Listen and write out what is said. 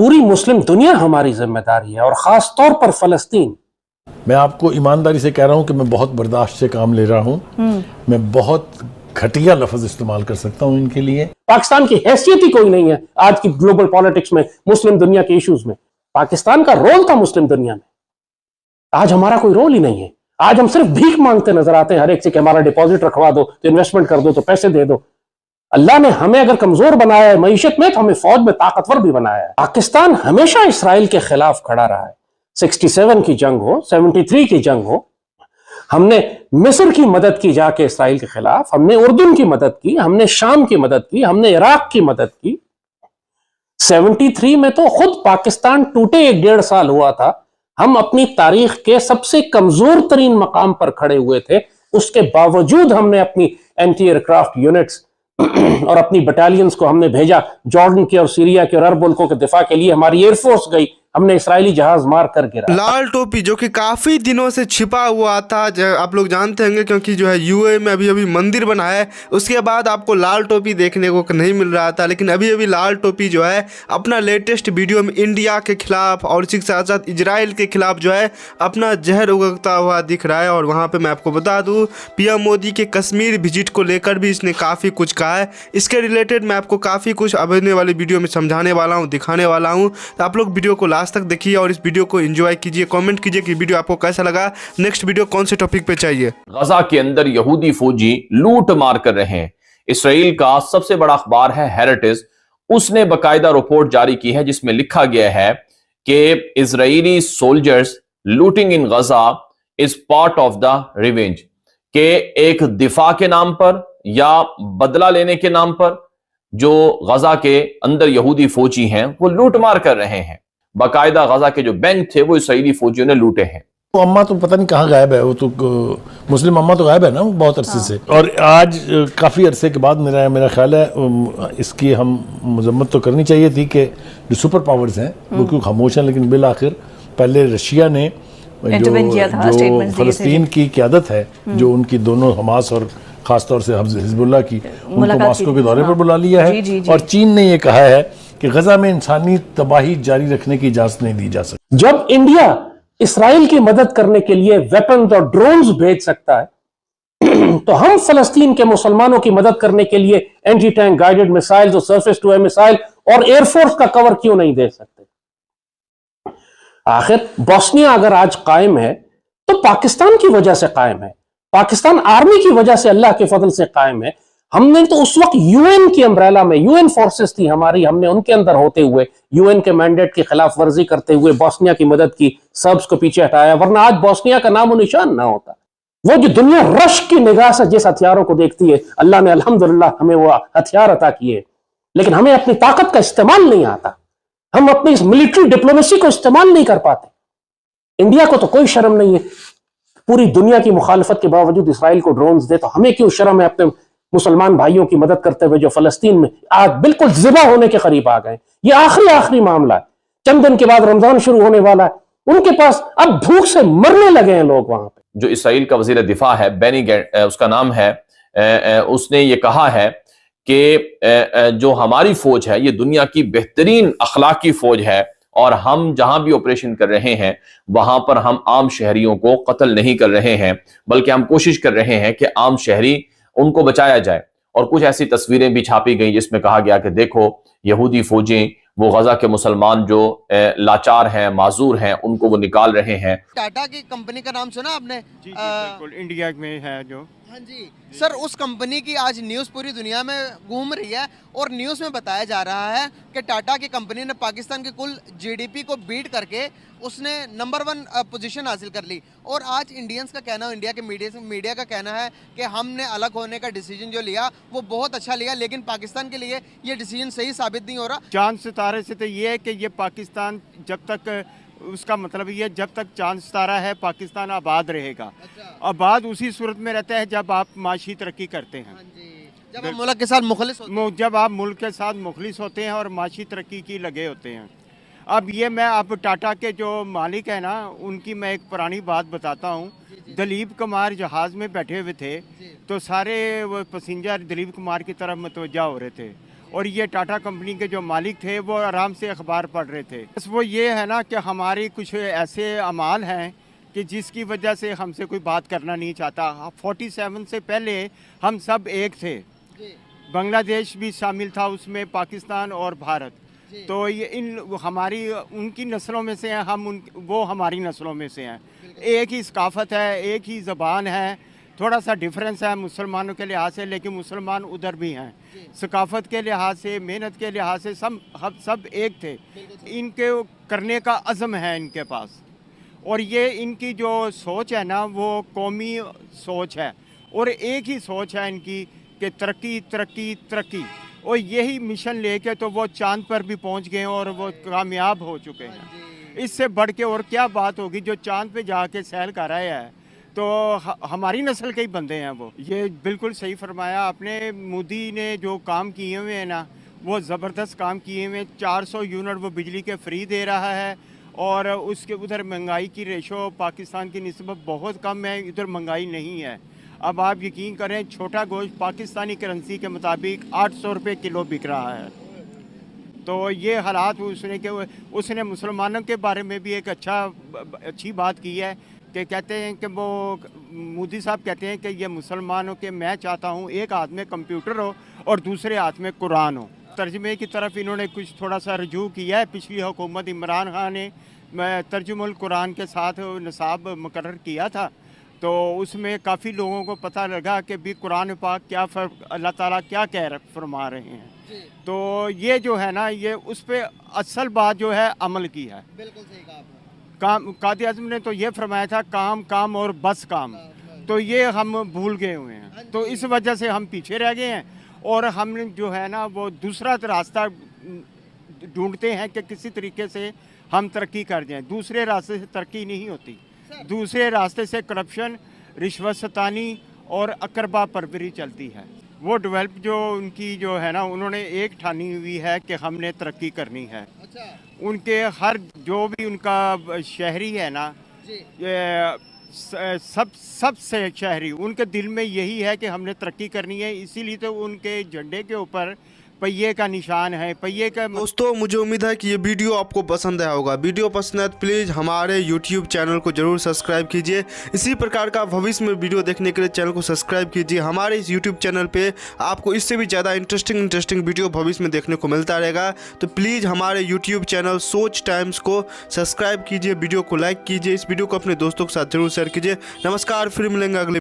पूरी मुस्लिम दुनिया हमारी जिम्मेदारी है और खास तौर पर फलस्तीन। मैं आपको ईमानदारी से कह रहा हूं कि मैं बहुत बर्दाश्त से काम ले रहा हूं। मैं बहुत घटिया लफ्ज इस्तेमाल कर सकता हूं इनके लिए। पाकिस्तान की हैसियत ही कोई नहीं है आज की ग्लोबल पॉलिटिक्स में, मुस्लिम दुनिया के इश्यूज में। पाकिस्तान का रोल था मुस्लिम दुनिया में, आज हमारा कोई रोल ही नहीं है। आज हम सिर्फ भीख मांगते नजर आते हैं हर एक से कि हमारा डिपॉजिट रखवा दो, तो इन्वेस्टमेंट कर दो, तो पैसे दे दो। अल्लाह ने हमें अगर कमजोर बनाया है मईशत में, तो हमें फौज में ताकतवर भी बनाया है। पाकिस्तान हमेशा इसराइल के खिलाफ खड़ा रहा है। 67 की जंग हो, 73 की जंग हो, हमने मिस्र की मदद की जाके इसराइल के खिलाफ, हमने उर्दून की मदद की, हमने शाम की मदद की, हमने इराक की मदद की। 73 में तो खुद पाकिस्तान टूटे 1.5 साल हुआ था। हम अपनी तारीख के सबसे कमजोर तरीन मकाम पर खड़े हुए थे, उसके बावजूद हमने अपनी एंटी एयरक्राफ्ट यूनिट्स और अपनी बटालियंस को हमने भेजा जॉर्डन के और सीरिया के और अरब मुल्कों के दिफा के लिए। हमारी एयरफोर्स गई, हमने इसराइली जहाज मार कर गिरा। लाल टोपी जो कि काफ़ी दिनों से छिपा हुआ था, आप लोग जानते होंगे क्योंकि जो है यूए में अभी अभी मंदिर बना है, उसके बाद आपको लाल टोपी देखने को नहीं मिल रहा था। लेकिन अभी अभी लाल टोपी जो है अपना लेटेस्ट वीडियो में इंडिया के खिलाफ और इसी के साथ साथ इजराइल के खिलाफ जो है अपना जहर उगलता हुआ दिख रहा है। और वहाँ पर मैं आपको बता दूँ, पीएम मोदी के कश्मीर विजिट को लेकर भी इसने काफ़ी कुछ कहा है। इसके रिलेटेड मैं आपको काफ़ी कुछ आने वाली वीडियो में समझाने वाला हूँ, दिखाने वाला हूँ। तो आप लोग वीडियो को लास्ट तक देखिए और इस वीडियो को एंजॉय कीजिए। कमेंट कीजिए कि वीडियो आपको कैसा लगा। नेक्स्ट वीडियो कौन से टॉपिक पे चाहिए। गजा के अंदर यहूदी फौजी लूट मार कर रहे हैं। इसराइल का सबसे बड़ा अखबार है हेरिटेज, उसने बकायदा रिपोर्ट जारी की है जिसमें लिखा गया है कि Israeli soldiers looting in Gaza is part of the revenge, के एक दिफा के नाम पर या बदला लेने के नाम पर जो गजा के अंदर यहूदी फौजी हैं वो लूटमार कर रहे हैं। बाकायदा गजा के जो बैंक थे वो इसराइली फौजियों ने लूटे हैं। वो अम्मा तो पता नहीं कहाँ गायब है, वो तो मुस्लिम अम्मा तो गायब है ना बहुत अरसे से। और आज काफ़ी अरसे के बाद मेरा ख्याल है इसकी हम मजम्मत तो करनी चाहिए थी कि जो सुपर पावर्स हैं वो क्यों खामोश हैं। लेकिन बिल आखिर पहले रशिया ने जो फलस्तीन की क़यादत है, जो उनकी दोनों हमास और खासतौर से हिजबुल्लाह की, उनको मास्को के दौरे पर बुला लिया है। और चीन ने यह कहा है कि गजा में इंसानी तबाही जारी रखने की इजाजत नहीं दी जा सकती। जब इंडिया इसराइल की मदद करने के लिए वेपन्स और ड्रोन्स भेज सकता है तो हम फलस्तीन के मुसलमानों की मदद करने के लिए एंटी टैंक गाइडेड मिसाइल्स और सरफेस टू एयर मिसाइल और एयरफोर्स का कवर क्यों नहीं दे सकते? आखिर बोस्निया अगर आज कायम है तो पाकिस्तान की वजह से कायम है, पाकिस्तान आर्मी की वजह से, अल्लाह के फजल से कायम है। हमने तो उस वक्त यूएन की अम्ब्रेला में, यूएन फोर्सेस थी हमारी, हमने उनके अंदर होते हुए यूएन के मैंडेट की खिलाफ वर्जी करते हुए बोस्निया की मदद की, सर्ब्स को पीछे हटाया, वरना आज बोस्निया का नामो निशान ना होता। वो जो दुनिया रश की निगाह से जिस हथियारों को देखती है, अल्लाह ने अल्हम्दुलिल्लाह हमें वो हथियार अता किए, लेकिन हमें अपनी ताकत का इस्तेमाल नहीं आता। हम अपनी इस मिलिट्री डिप्लोमेसी को इस्तेमाल नहीं कर पाते। इंडिया को तो कोई शर्म नहीं है, पूरी दुनिया की मुखालफत के बावजूद इसराइल को ड्रोन्स दे, तो हमें क्यों शर्म है अपने मुसलमान भाइयों की मदद करते हुए जो फलस्तीन में आज बिल्कुल ज़िबा होने के करीब आ गए। ये आखिरी मामला है, चंद दिन के बाद रमजान शुरू होने वाला है, उनके पास अब भूख से मरने लगे हैं लोग वहां पे। जो इसराइल का वजीर दिफा है बेनी उसका नाम है, उसने ये कहा है कि जो हमारी फौज है ये दुनिया की बेहतरीन अखलाकी फौज है और हम जहां भी ऑपरेशन कर रहे हैं वहां पर हम आम शहरियों को कत्ल नहीं कर रहे हैं, बल्कि हम कोशिश कर रहे हैं कि आम शहरी उनको बचाया जाए। और कुछ ऐसी तस्वीरें भी छापी गई जिसमें कहा गया कि देखो यहूदी फौजी वो गजा के मुसलमान जो लाचार हैं, माजूर हैं, उनको वो निकाल रहे हैं। टाटा की कंपनी का नाम सुना आपने? जी, बिल्कुल इंडिया में है जो। हाँ जी सर, उस कंपनी की आज न्यूज़ पूरी दुनिया में घूम रही है और न्यूज़ में बताया जा रहा है कि टाटा की कंपनी ने पाकिस्तान के कुल जीडीपी को बीट करके उसने नंबर 1 पोजीशन हासिल कर ली। और आज इंडियंस का कहना, इंडिया के मीडिया का कहना है कि हमने अलग होने का डिसीजन जो लिया वो बहुत अच्छा लिया, लेकिन पाकिस्तान के लिए ये डिसीजन सही साबित नहीं हो रहा। चांद सितारे से तो ये है कि ये पाकिस्तान जब तक, उसका मतलब ये जब तक चांद सितारा है पाकिस्तान आबाद रहेगा। आबाद उसी सूरत में रहता है जब आप माशी तरक्की करते हैं, जब आप मुल्क के साथ मुखलिस होते हैं, जब आप मुल्क के साथ मुखलिस होते हैं और माशी तरक्की की लगे होते हैं। अब ये मैं आप टाटा के जो मालिक है ना, उनकी मैं एक पुरानी बात बताता हूँ। दिलीप कुमार जहाज़ में बैठे हुए थे तो सारे वो पैसेंजर दिलीप कुमार की तरफ मुतवज्जा हो रहे थे और ये टाटा कंपनी के जो मालिक थे वो आराम से अखबार पढ़ रहे थे। बस वो ये है ना कि हमारी कुछ ऐसे अमाल हैं कि जिसकी वजह से हमसे कोई बात करना नहीं चाहता। 47 से पहले हम सब एक थे, बांग्लादेश भी शामिल था उसमें, पाकिस्तान और भारत। तो ये हमारी उनकी नस्लों में से हैं, वो हमारी नस्लों में से हैं। एक ही सकाफत है, एक ही ज़बान है, थोड़ा सा डिफरेंस है मुसलमानों के लिहाज से, लेकिन मुसलमान उधर भी हैं। सकाफत के लिहाज से, मेहनत के लिहाज से हम सब एक थे। इनके करने का अज़म है इनके पास, और ये इनकी जो सोच है ना वो कौमी सोच है, और एक ही सोच है इनकी कि तरक्की तरक्की तरक्की। और यही मिशन लेके तो वो चांद पर भी पहुंच गए और वो कामयाब हो चुके हैं। इससे बढ़ के और क्या बात होगी? जो चांद पे जाके सैर कर रहे हैं तो हमारी नस्ल के ही बंदे हैं वो। ये बिल्कुल सही फरमाया आपने। मोदी ने जो काम किए हुए हैं ना वो ज़बरदस्त काम किए हुए हैं। 400 यूनिट वो बिजली के फ्री दे रहा है, और उसके उधर महंगाई की रेशो पाकिस्तान की निस्बत बहुत कम है, इधर महंगाई नहीं है। अब आप यकीन करें, छोटा गोश्त पाकिस्तानी करेंसी के मुताबिक 800 रुपये किलो बिक रहा है। तो ये हालात उसने मुसलमानों के बारे में भी एक अच्छी बात की है कि कहते हैं कि वो मोदी साहब कहते हैं कि ये मुसलमानों के, मैं चाहता हूँ एक हाथ में कंप्यूटर हो और दूसरे हाथ में कुरान हो। तर्जमे की तरफ इन्होंने कुछ थोड़ा सा रुजू किया है। पिछली हुकूमत इमरान खान ने तर्जुमुल कुरान के साथ निसाब मुकर्रर किया था, तो उसमें काफ़ी लोगों को पता लगा कि भी कुरान पाक क्या अल्लाह ताला क्या फरमा रहे हैं। तो ये जो है ना, ये उस पर असल बात जो है अमल की है। बिल्कुल सही कहा आपने। कायद आज़म ने तो ये फरमाया था काम काम और बस काम, तो ये हम भूल गए हुए हैं। तो इस वजह से हम पीछे रह गए हैं, और हम जो है ना वो दूसरा रास्ता ढूंढते हैं कि किसी तरीके से हम तरक्की कर जाएं। दूसरे रास्ते से तरक्की नहीं होती। दूसरे रास्ते से करप्शन, रिश्वत सतानी और अकरबा परवरी चलती है। वो डेवलप जो उनकी जो है ना, उन्होंने एक ठानी हुई है कि हमने तरक्की करनी है। उनके हर जो भी उनका शहरी है ना, सबसे शहरी उनके दिल में यही है कि हमने तरक्की करनी है। इसीलिए तो उनके झंडे के ऊपर पहिए का निशान है, पहिए का। दोस्तों मुझे उम्मीद है कि ये वीडियो आपको पसंद आया होगा। वीडियो पसंद है तो प्लीज़ हमारे YouTube चैनल को जरूर सब्सक्राइब कीजिए। इसी प्रकार का भविष्य में वीडियो देखने के लिए चैनल को सब्सक्राइब कीजिए। हमारे इस YouTube चैनल पे आपको इससे भी ज़्यादा इंटरेस्टिंग वीडियो भविष्य में देखने को मिलता रहेगा। तो प्लीज़ हमारे YouTube चैनल सोच टाइम्स को सब्सक्राइब कीजिए, वीडियो को लाइक कीजिए, इस वीडियो को अपने दोस्तों के साथ जरूर शेयर कीजिए। नमस्कार, फिर मिलेंगे अगले